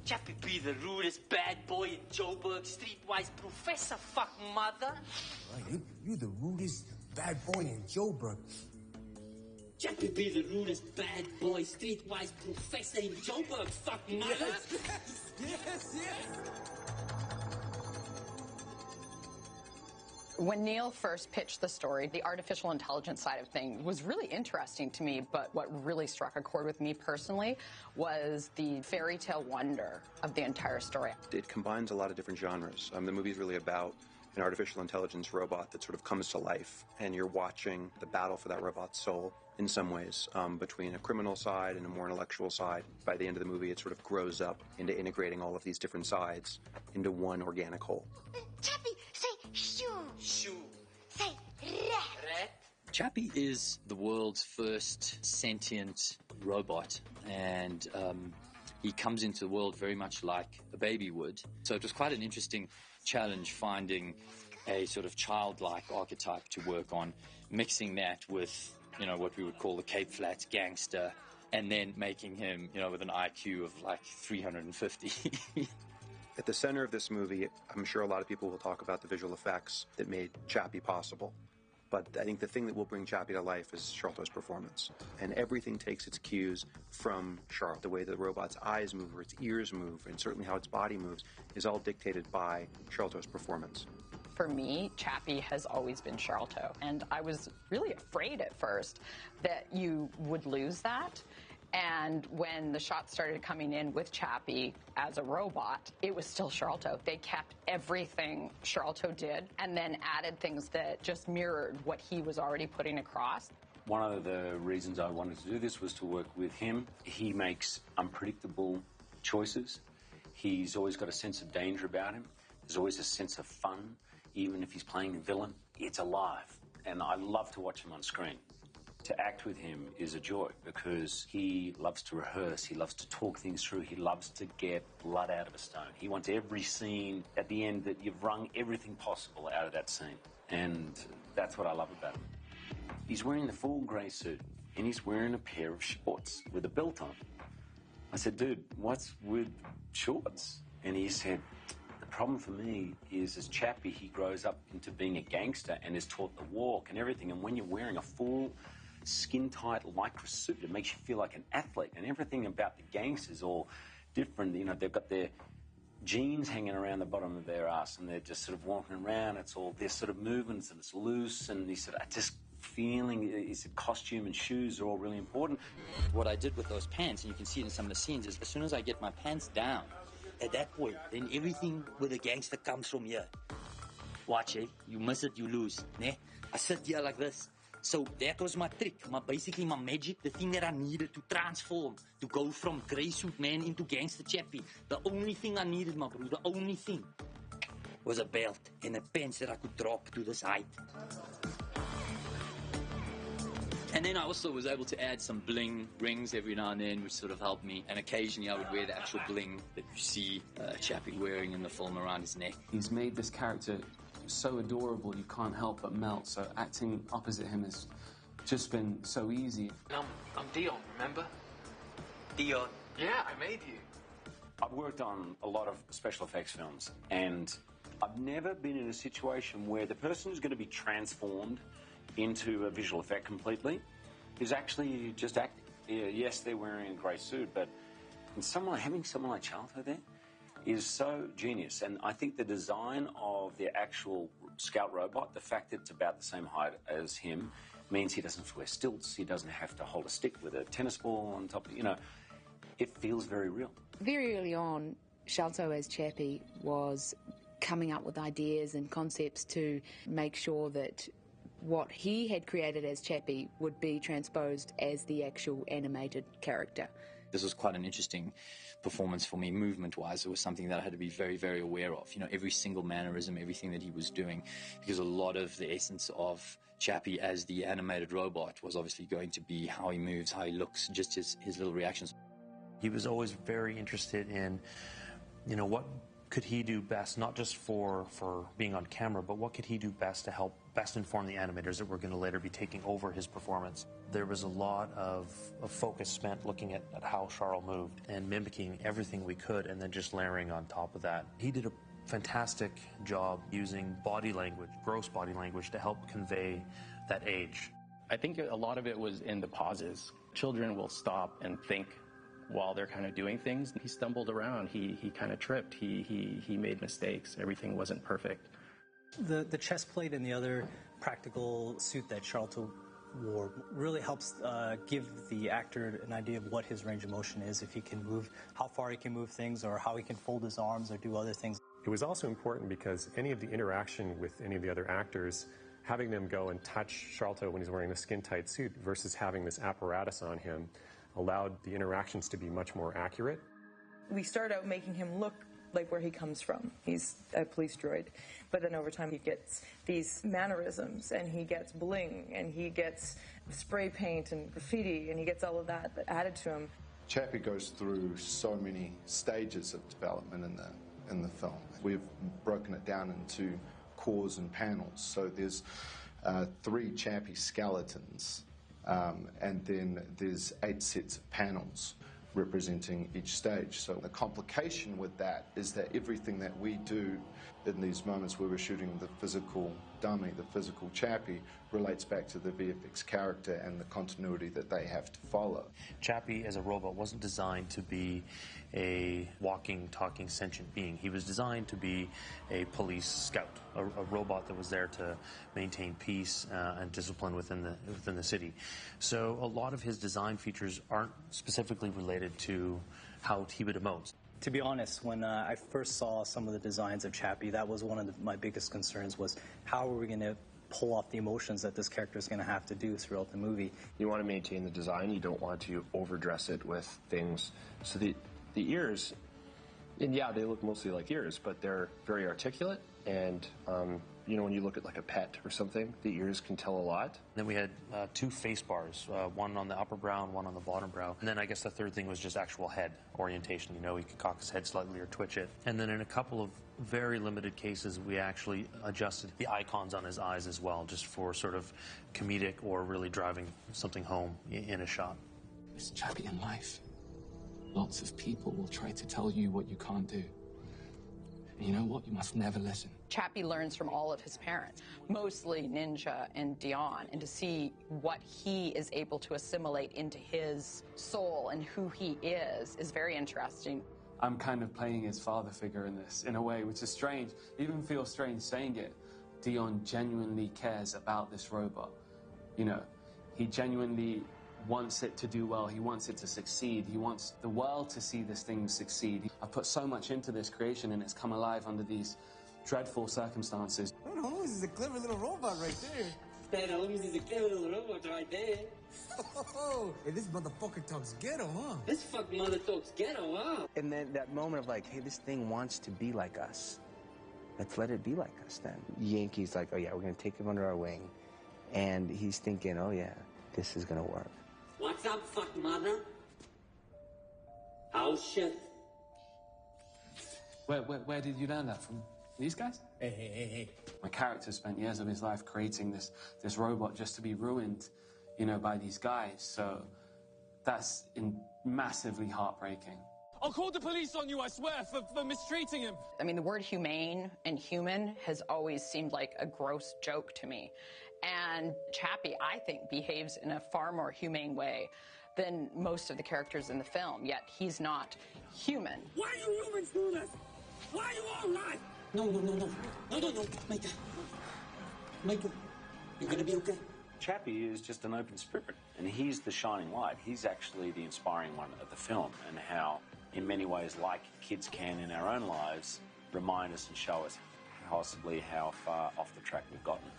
Chappie be the rudest bad boy in Joburg, Streetwise professor, fuck mother. Right, you the rudest bad boy in Joburg. Chappie be the rudest bad boy, Streetwise professor in Joburg, fuck mother. Yes. When Neil first pitched the story, the artificial intelligence side of things was really interesting to me, but what really struck a chord with me personally was the fairy tale wonder of the entire story. It combines a lot of different genres. The movie is really about an artificial intelligence robot that sort of comes to life, and you're watching the battle for that robot's soul in some ways, between a criminal side and a more intellectual side. By the end of the movie, it sort of grows up into integrating all of these different sides into one organic whole. Chappie, say shoo. Shoo. Say rat. Rat. Chappie is the world's first sentient robot, and he comes into the world very much like a baby would. So it was quite an interesting challenge finding a sort of childlike archetype to work on, mixing that with, what we would call the Cape Flats gangster, and then making him, with an IQ of like 350. At the center of this movie, I'm sure a lot of people will talk about the visual effects that made Chappie possible. But I think the thing that will bring Chappie to life is Charlton's performance. And everything takes its cues from Charlton. The way the robot's eyes move, or its ears move, and certainly how its body moves, is all dictated by Charlton's performance. For me, Chappie has always been Charlton. And I was really afraid at first that you would lose that. And when the shots started coming in with Chappie as a robot, it was still Charlton. They kept everything Charlton did and then added things that just mirrored what he was already putting across. One of the reasons I wanted to do this was to work with him. He makes unpredictable choices. He's always got a sense of danger about him. There's always a sense of fun. Even if he's playing a villain, it's alive. And I love to watch him on screen. To act with him is a joy because he loves to rehearse, he loves to talk things through, he loves to get blood out of a stone. He wants every scene at the end that you've wrung everything possible out of that scene. And that's what I love about him. He's wearing the full grey suit and he's wearing a pair of shorts with a belt on. I said, dude, what's with shorts? And he said, the problem for me is as Chappie, he grows up into being a gangster and is taught the walk and everything. And when you're wearing a full skin-tight lycra suit, it makes you feel like an athlete, and everything about the gangsters all different. They've got their jeans hanging around the bottom of their ass and they're just sort of walking around. It's all their sort of movements and it's loose, and he said, I just feeling, is it costume and shoes are all really important. What I did with those pants, and you can see it in some of the scenes, is as soon as I get my pants down, at that point, then everything with a gangster comes from here. Watch, you miss it, you lose. I sit here like this. So that was my trick, basically my magic, the thing that I needed to transform, to go from grey suit man into gangster Chappie. The only thing I needed, my bro, the only thing was a belt and a pants that I could drop to this height. And then I also was able to add some bling rings every now and then, which sort of helped me. And occasionally I would wear the actual bling that you see Chappie wearing in the film around his neck. He's made this character so adorable you can't help but melt, so acting opposite him has just been so easy. I'm Dion, remember? Dion. Yeah, I made you. I've worked on a lot of special effects films, and I've never been in a situation where the person who's going to be transformed into a visual effect completely is actually just acting. Yes, they're wearing a grey suit, but having someone like Charlton there is so genius. And I think the design of the actual scout robot, the fact that it's about the same height as him, means he doesn't have to wear stilts, he doesn't have to hold a stick with a tennis ball on top. It feels very real. Very early on, Charlton as Chappie was coming up with ideas and concepts to make sure that what he had created as Chappie would be transposed as the actual animated character. This was quite an interesting performance for me, movement-wise. It was something that I had to be very, very aware of. Every single mannerism, everything that he was doing, because a lot of the essence of Chappie as the animated robot was obviously going to be how he moves, how he looks, just his little reactions. He was always very interested in, what could he do best, not just for being on camera, but what could he do best to help best inform the animators that were going to later be taking over his performance. There was a lot of focus spent looking at how Charles moved and mimicking everything we could, and then just layering on top of that. He did a fantastic job using body language, gross body language, to help convey that age. I think a lot of it was in the pauses. Children will stop and think while they're kind of doing things. He stumbled around, he kind of tripped, he made mistakes, everything wasn't perfect. The chest plate and the other practical suit that Charlton wore really helps give the actor an idea of what his range of motion is, if he can move, how far he can move things, or how he can fold his arms or do other things. It was also important because any of the interaction with any of the other actors, having them go and touch Charlton when he's wearing the skin-tight suit versus having this apparatus on him, allowed the interactions to be much more accurate. We start out making him look like where he comes from. He's a police droid. But then over time he gets these mannerisms, and he gets bling, and he gets spray paint and graffiti, and he gets all of that added to him. Chappie goes through so many stages of development in the film. We've broken it down into cores and panels. So there's 3 Chappie skeletons, and then there's 8 sets of panels representing each stage. So the complication with that is that everything that we do in these moments where we're shooting the physical dummy, the physical Chappie, relates back to the VFX character and the continuity that they have to follow. Chappie as a robot wasn't designed to be a walking, talking, sentient being. He was designed to be a police scout, a robot that was there to maintain peace and discipline within the city. So a lot of his design features aren't specifically related to how he would emote. To be honest, when I first saw some of the designs of Chappie, that was one of my biggest concerns, was how are we going to pull off the emotions that this character is going to have to do throughout the movie. You want to maintain the design, you don't want to overdress it with things. So the ears, and yeah, they look mostly like ears, but they're very articulate, and you know, when you look at like a pet or something, the ears can tell a lot. Then we had 2 face bars, one on the upper brow and one on the bottom brow. And then I guess the third thing was just actual head orientation. You know, he could cock his head slightly or twitch it. And then in a couple of very limited cases, we actually adjusted the icons on his eyes as well, just for sort of comedic or really driving something home in a shot. It's Chappie in life. Lots of people will try to tell you what you can't do. And you know what? You must never listen. Chappie learns from all of his parents, mostly Ninja and Dion, and to see what he is able to assimilate into his soul and who he is very interesting. I'm kind of playing his father figure in this, in a way, which is strange. It even feels strange saying it. Dion genuinely cares about this robot. You know, he genuinely wants it to do well. He wants it to succeed. He wants the world to see this thing succeed. I've put so much into this creation, and it's come alive under these dreadful circumstances. Oh, this is a clever little robot right there. This is a clever little robot right there. Oh, hey, this motherfucker talks ghetto, huh? This fuck mother talks ghetto, huh? And then that moment of like, hey, this thing wants to be like us. Let's let it be like us then. Yankee's like, oh yeah, we're gonna take him under our wing. And he's thinking, oh yeah, this is gonna work. What's up, fuck mother? Oh shit. Where did you learn that from? These guys? Hey. My character spent years of his life creating this robot just to be ruined, you know, by these guys. So that's massively heartbreaking. I'll call the police on you, I swear, for mistreating him. I mean, the word humane and human has always seemed like a gross joke to me. And Chappie, I think, behaves in a far more humane way than most of the characters in the film, yet he's not human. Why you humans do this? Why are you all alive? No, Michael, you're gonna be okay. Chappie is just an open spirit, and he's the shining light. He's actually the inspiring one of the film, and how, in many ways, like kids can in our own lives, remind us and show us possibly how far off the track we've gotten.